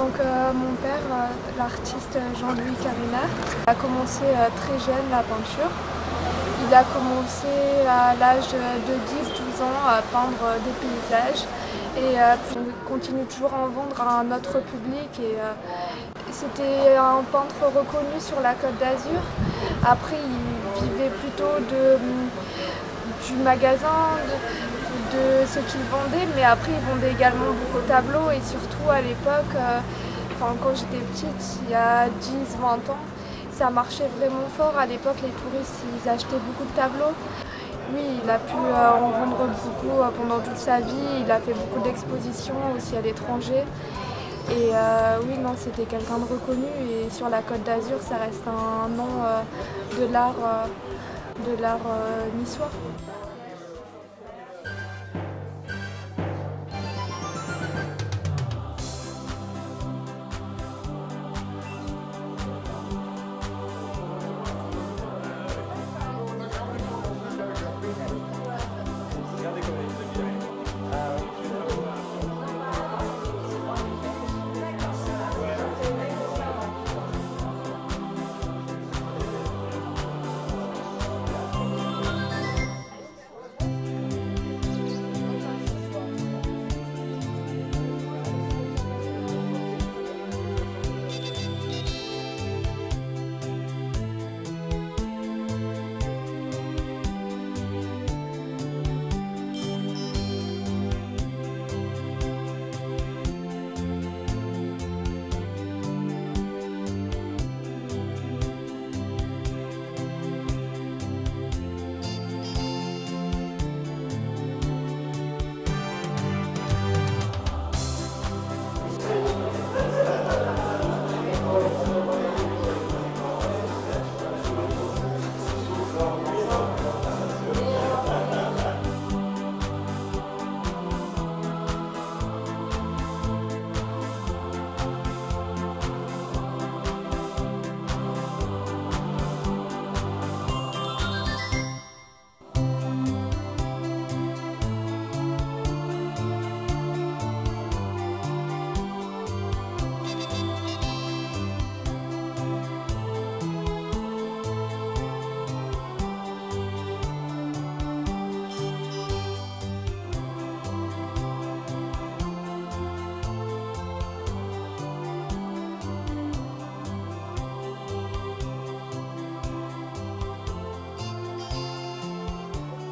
Mon père, l'artiste Jean-Louis Carina, a commencé très jeune la peinture. Il a commencé à l'âge de 10-12 ans à peindre des paysages et puis on continue toujours à en vendre à un autre public. C'était un peintre reconnu sur la Côte d'Azur. Après, il vivait plutôt du magasin, de ce qu'il vendait, mais après il vendait également beaucoup de tableaux et surtout à l'époque, quand j'étais petite, il y a 10-20 ans, ça marchait vraiment fort. À l'époque, les touristes, ils achetaient beaucoup de tableaux. Lui, il a pu en vendre beaucoup pendant toute sa vie. Il a fait beaucoup d'expositions aussi à l'étranger. Et oui, non, c'était quelqu'un de reconnu. Et sur la Côte d'Azur, ça reste un nom de l'art niçois.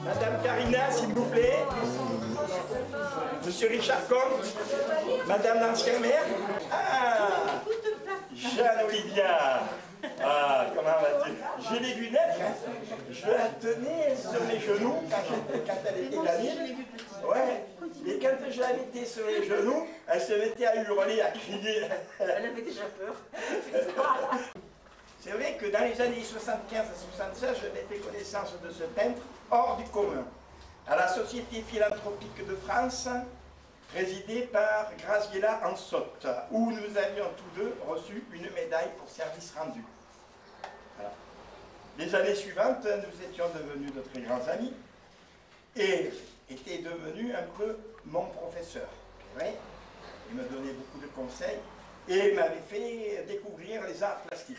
Madame Carina, s'il vous plaît. Monsieur Richard Comte. Madame l'ancien maire. Ah, Jeanne-Olivia. Ah, comment vas-tu? Je l'ai vu naître, hein. Je la tenais sur les genoux quand elle était gamine. Ouais. Et quand je la mettais sur les genoux, elle se mettait à hurler, à crier. Elle avait déjà peur. C'est vrai que dans les années 75 à 76, j'avais fait connaissance de ce peintre hors du commun, à la Société philanthropique de France, présidée par Graziella Ansotte, où nous avions tous deux reçu une médaille pour service rendu. Voilà. Les années suivantes, nous étions devenus de très grands amis et était devenu un peu mon professeur. Ouais. Il me donnait beaucoup de conseils et m'avait fait découvrir les arts plastiques.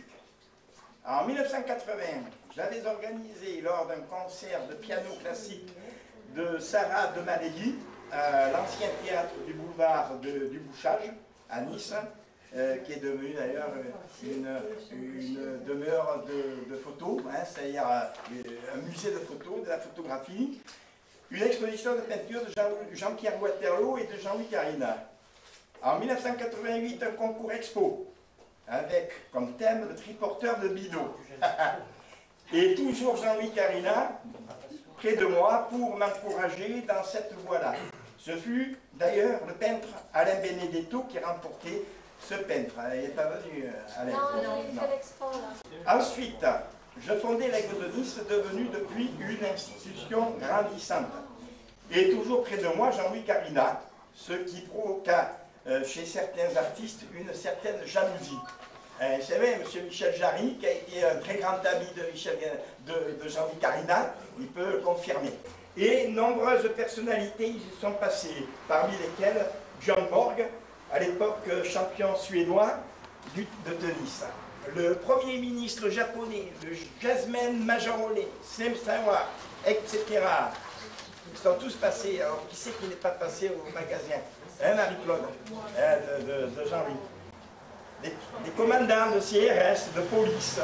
En 1980, j'avais organisé lors d'un concert de piano classique de Sarah de Maléi, l'ancien théâtre du boulevard du Bouchage, à Nice, qui est devenu d'ailleurs une demeure de photos, hein, c'est-à-dire un musée de photos, de la photographie, une exposition de peinture de Jean-Pierre Waterloo et de Jean-Louis Carina. En 1988, un concours expo, avec comme thème le triporteur de Bidot. Et toujours Jean-Louis Carina, près de moi, pour m'encourager dans cette voie-là. Ce fut d'ailleurs le peintre Alain Benedetto qui remportait ce peintre. Il n'est pas venu, Alain. Non, il fait l'expo là. Ensuite, je fondais l'Aigle de Nice, devenu depuis une institution grandissante. Et toujours près de moi, Jean-Louis Carina, ce qui provoqua chez certains artistes une certaine jalousie. C'est vrai, M. Michel Jarry, qui a été un très grand ami de Jean-Louis Carina, il peut le confirmer. Et nombreuses personnalités y sont passées, parmi lesquelles John Borg, à l'époque champion suédois de tennis. Le premier ministre japonais, le Jasmine Majorole, Semsawa, etc. Ils sont tous passés. Alors, qui c'est qui n'est pas passé au magasin? Marie-Claude, de Jean-Louis. Des commandants de CRS, de police.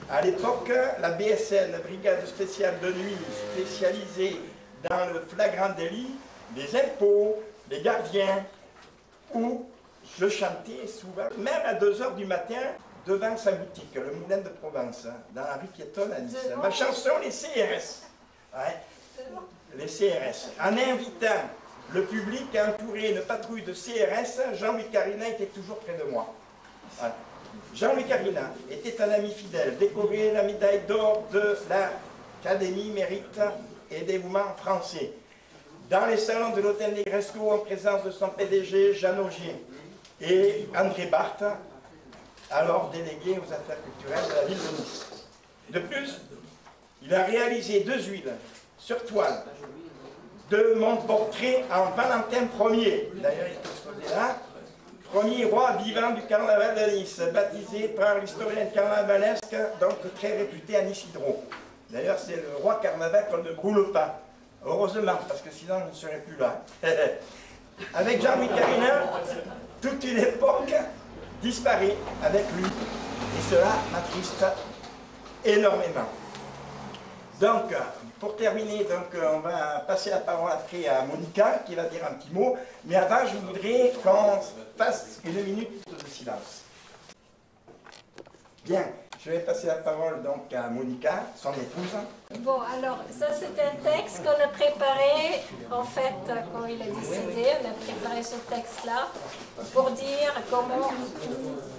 À l'époque, la BSN, la brigade spéciale de nuit, spécialisée dans le flagrant délit, des impôts, des gardiens, où je chantais souvent, même à 2 h du matin, devant sa boutique, le Moulin de Provence, dans la rue piétonne à Nice. Ma chanson, les CRS. Ouais. Les CRS. En invitant le public à entourer une patrouille de CRS, Jean-Louis Carina était toujours près de moi. Ouais. Jean-Louis Carina était un ami fidèle, décoré la médaille d'or de l'Académie Mérite et Dévouement français. Dans les salons de l'Hôtel Negresco, en présence de son PDG, Jean Augier, et André Barthes, alors délégué aux affaires culturelles de la ville de Nice. De plus, il a réalisé 2 huiles sur toile de mon portrait en Valentin Ier. D'ailleurs, il est exposé là. Premier roi vivant du carnaval de Nice, baptisé par l'historien carnavalesque, donc très réputé Anne Isidro. D'ailleurs, c'est le roi carnaval qu'on ne boule pas. Heureusement, parce que sinon, je ne serais plus là. Avec Jean-Louis Carina, toute une époque disparaît avec lui. Et cela m'attriste énormément. Donc, pour terminer, on va passer la parole après à Monica, qui va dire un petit mot. Mais avant, je voudrais qu'on fasse une minute de silence. Bien, je vais passer la parole donc à Monica, son épouse. Bon, alors, ça c'est un texte qu'on a préparé, en fait, quand il a décédé, on a préparé ce texte-là pour dire comment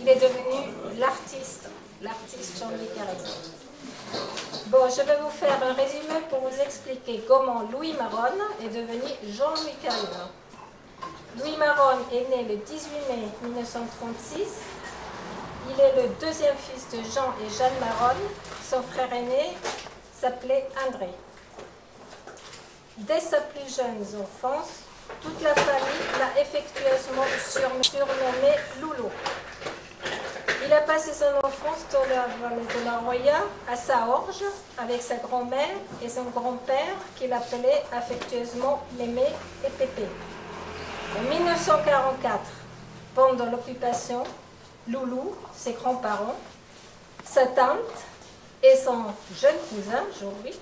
il est devenu l'artiste Jean-Louis Carina. Bon, je vais vous faire un résumé pour vous expliquer comment Louis Maronne est devenu Jean-Louis Carina. Louis Maronne est né le 18 mai 1936. Il est le 2e fils de Jean et Jeanne Maronne. Son frère aîné s'appelait André. Dès sa plus jeune enfance, toute la famille l'a affectueusement surnommé Loulou. Il a passé son enfance dans la vallée de la Roya, à Saorge, avec sa grand-mère et son grand-père, qu'il appelait affectueusement Mémé et Pépé. En 1944, pendant l'occupation, Loulou, ses grands-parents, sa tante et son jeune cousin, Jean-Louis,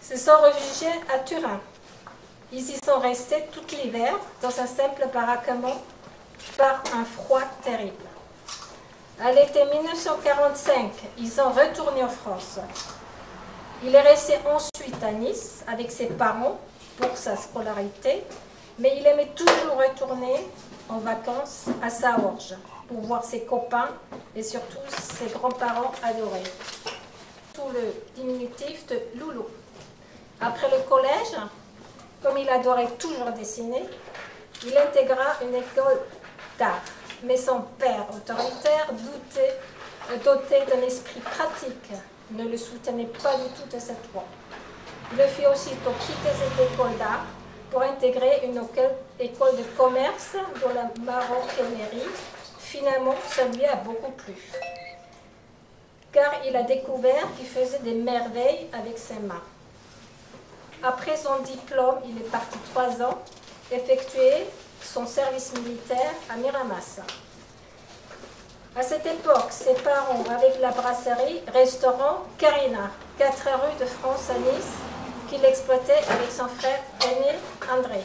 se sont réfugiés à Turin. Ils y sont restés tout l'hiver dans un simple baraquement par un froid terrible. À l'été 1945, ils sont retournés en France. Il est resté ensuite à Nice avec ses parents pour sa scolarité, mais il aimait toujours retourner en vacances à Saorge pour voir ses copains et surtout ses grands-parents adorés. Tout le diminutif de Loulou. Après le collège, comme il adorait toujours dessiner, il intégra une école d'art. Mais son père, autoritaire, doté d'un esprit pratique, ne le soutenait pas du tout de cette voie. Il fit aussitôt quitter cette école d'art pour intégrer une école de commerce dans la maroquinerie. Finalement, ça lui a beaucoup plu, car il a découvert qu'il faisait des merveilles avec ses mains. Après son diplôme, il est parti 3 ans, effectuer son service militaire à Miramas. À cette époque, ses parents, avec la brasserie, restaurant Carina, 4 rue de France à Nice, qu'il exploitait avec son frère aîné André.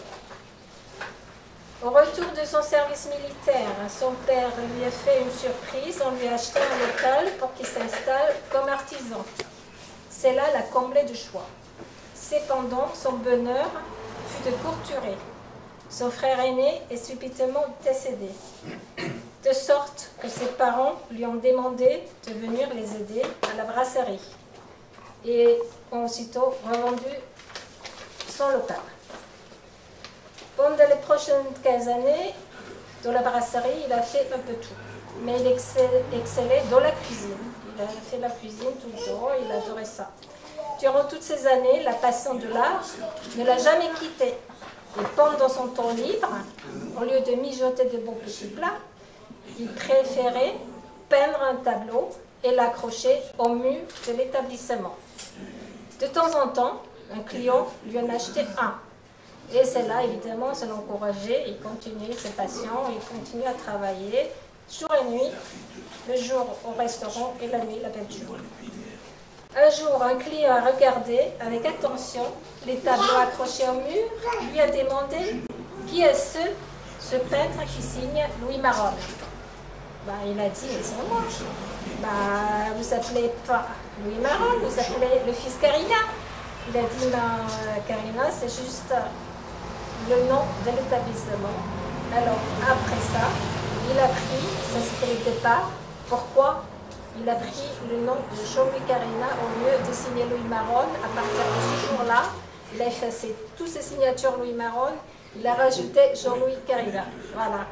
Au retour de son service militaire, son père lui a fait une surprise en lui achetant un local pour qu'il s'installe comme artisan. C'est là la comblée de choix. Cependant, son bonheur fut de courte durée. Son frère aîné est subitement décédé, de sorte que ses parents lui ont demandé de venir les aider à la brasserie et ont aussitôt revendu son local. Pendant les prochaines 15 années, dans la brasserie, il a fait un peu tout, mais il excellait dans la cuisine. Il a fait la cuisine tout le temps, il adorait ça. Durant toutes ces années, la passion de l'art ne l'a jamais quitté. Et pendant son temps libre, au lieu de mijoter de bons petits plats, il préférait peindre un tableau et l'accrocher au mur de l'établissement. De temps en temps, un client lui en achetait un. Et c'est là, évidemment, ça l'encourageait, il continuait ses passions, il continuait à travailler jour et nuit, le jour au restaurant et la nuit la peinture. Un jour, un client a regardé avec attention les tableaux accrochés au mur, lui a demandé qui est ce peintre qui signe Louis Marolles. Il a dit, c'est moi. Vous appelez pas Louis Marolles, vous appelez le fils Carina. Il a dit, non, Carina, c'est juste le nom de l'établissement. Alors, après ça, il a pris, ça c'était le départ, pourquoi il a pris le nom de Jean-Louis Carina au lieu de signer Louis Marolles. À partir de ce jour-là, il a effacé toutes ses signatures Louis Marolles, il a rajouté Jean-Louis Carina. Voilà.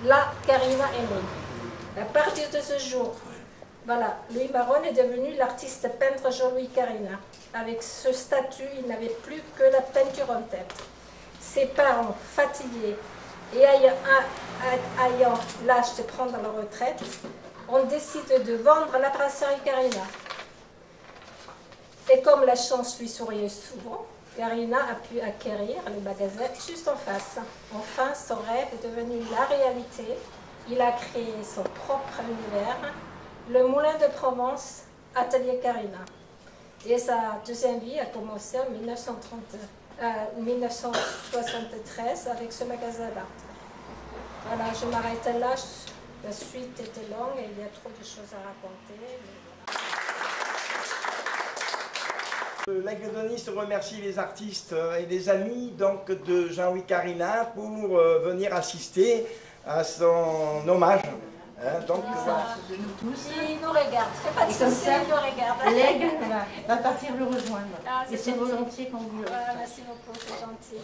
Là, Carina est née. À partir de ce jour, voilà, Louis Marolles est devenu l'artiste peintre Jean-Louis Carina. Avec ce statut, il n'avait plus que la peinture en tête. Ses parents, fatigués et ayant l'âge de prendre leur retraite, ont décidé de vendre la brasserie Carina. Et comme la chance lui souriait souvent, Carina a pu acquérir le magasin juste en face. Enfin, son rêve est devenu la réalité. Il a créé son propre univers, le Moulin de Provence, Atelier Carina. Et sa deuxième vie a commencé en 1973 avec ce magasin-là. Voilà, je m'arrête là. La suite était longue et il y a trop de choses à raconter. L'Aigle de Nice remercie les artistes et les amis donc, de Jean-Louis Carina pour venir assister à son hommage. Donc, voilà. Il nous regarde, c'est pas de souci, il nous regarde. L'aigle va partir le rejoindre. Et c'est volontiers qu'on vous le Voilà, merci beaucoup, c'est gentil.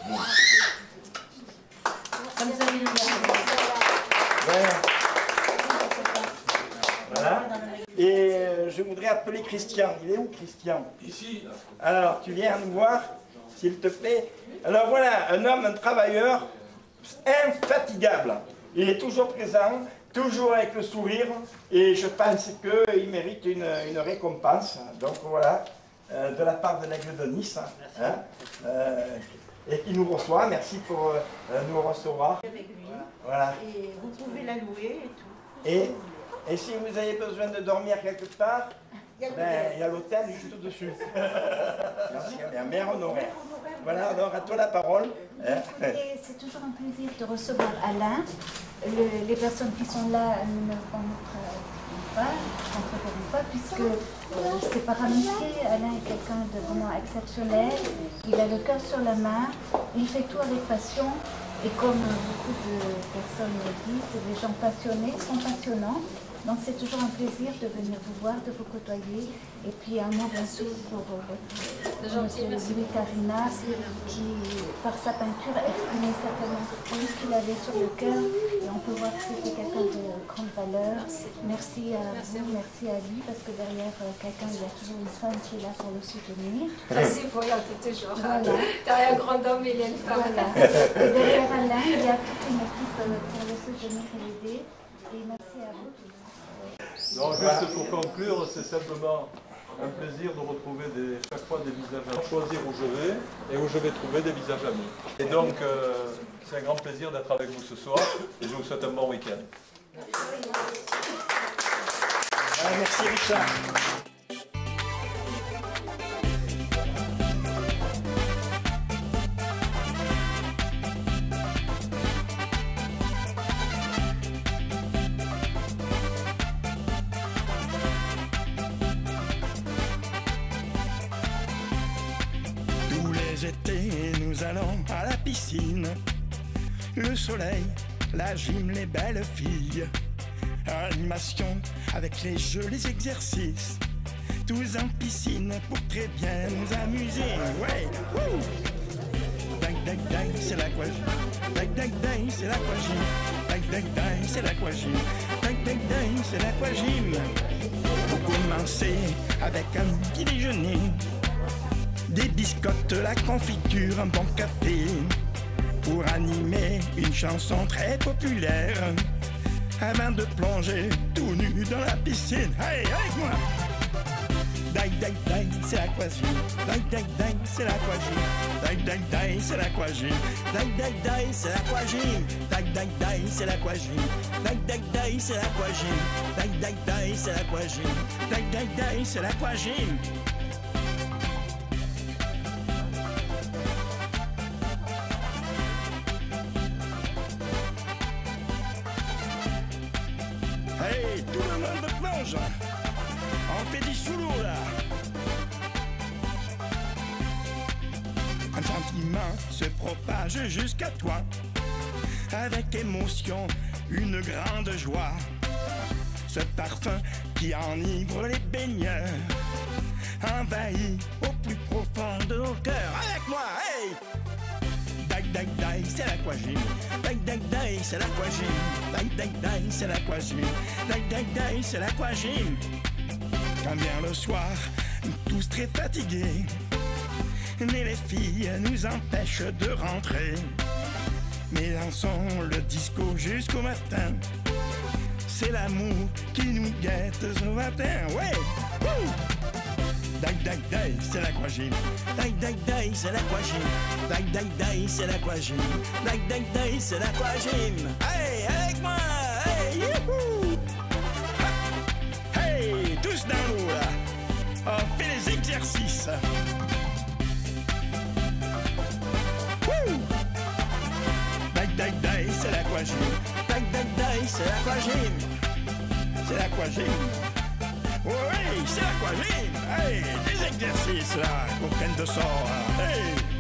Comme ça, il nous regarde. Voilà. Et je voudrais appeler Christian. Il est où, Christian? Ici. Alors, tu viens nous voir, s'il te plaît. Alors voilà, un homme, un travailleur infatigable. Il est toujours présent, toujours avec le sourire, et je pense qu'il mérite une récompense. Donc voilà, de la part de l'Aigle de Nice. Et qui nous reçoit. Merci pour nous recevoir. Avec lui. Voilà. Et vous pouvez la louer et tout. Et si vous avez besoin de dormir quelque part, il y a l'hôtel juste dessus. Merci, bien, mère honoraire. Voilà, alors à toi la parole. Et c'est toujours un plaisir de recevoir Alain. Les personnes qui sont là ne m'entreferont pas, puisque c'est par amitié. Alain est quelqu'un de vraiment exceptionnel. Il a le cœur sur la main, il fait tout avec passion. Et comme beaucoup de personnes le disent, les gens passionnés sont passionnants. Donc c'est toujours un plaisir de venir vous voir, de vous côtoyer. Et puis un mot bien sûr pour Louis Carina, qui par sa peinture exprimait certainement tout ce qu'il avait sur le cœur. Et on peut voir que c'était quelqu'un de grande valeur. Merci à vous, merci à lui, parce que derrière quelqu'un, il y a toujours une femme qui est là pour le soutenir. Merci pour y toujours. Voilà. Derrière un grand homme, il y a une femme. Voilà. Et derrière Alain, il y a toute une équipe pour le soutenir et l'aider. Et merci à vous tous. Donc, juste pour conclure, c'est simplement un plaisir de retrouver chaque fois des visages amis, choisir où je vais et où je vais trouver des visages amis. Et donc, c'est un grand plaisir d'être avec vous ce soir et je vous souhaite un bon week-end. Merci Richard. Nous allons à la piscine, le soleil, la gym, les belles filles, animation avec les jeux, les exercices, tous en piscine pour très bien nous amuser. Ouais, wouh! Dang dang dang, c'est l'aquagym. Dang dang dang, c'est l'aquagym. Dang dang dang, c'est l'aquagym. Dang dang dang, c'est l'aquagym. Pour commencer avec un petit déjeuner. Des biscottes, la confiture, un bon café. pour animer une chanson très populaire avant de plonger tout nu dans la piscine. Hey, avec moi! Dai dai dai, c'est l'aquagym. Dai dai dai, c'est l'aquagym. Dai dai dai, c'est l'aquagym. Dai dai dai, c'est l'aquagym. Dai dai dai, c'est l'aquagym. Dai dai dai, c'est l'aquagym. Dai dai dai, c'est l'aquagym. Dai dai dai, c'est l'aquagym. Hey, tout le monde plonge. On fait du sous l'eau là. Un sentiment se propage jusqu'à toi. Avec émotion, une grande joie. Ce parfum qui enivre les baigneurs envahit au plus profond de nos cœurs. Avec moi, hey! Dai dai dai, c'est l'aquagym. Dai dai dai, c'est l'aquagym. Dai dai dai, c'est l'aquagym. Dai dai dai, c'est l'aquagym. Quand vient le soir, tous très fatigués, mais les filles nous empêchent de rentrer. Mais dansons le disco jusqu'au matin. C'est l'amour qui nous guette ce matin. Ouais! Wouh! Dai dai dai, c'est l'aquagym. Dai dai dai, c'est l'aquagym. Dai dai dai, c'est l'aquagym. Dai dai dai, c'est l'aquagym. Hey, avec moi! Hey, youhou! Hey, tous dans l'eau là. On fait les exercices. Wouh! Dai dai dai, c'est l'aquagym. Dai dai dai, c'est l'aquagym. C'est l'aquagym. Oui, c'est l'aquagym. Hey, des exercices là, qu'on prenne de sort. Hey!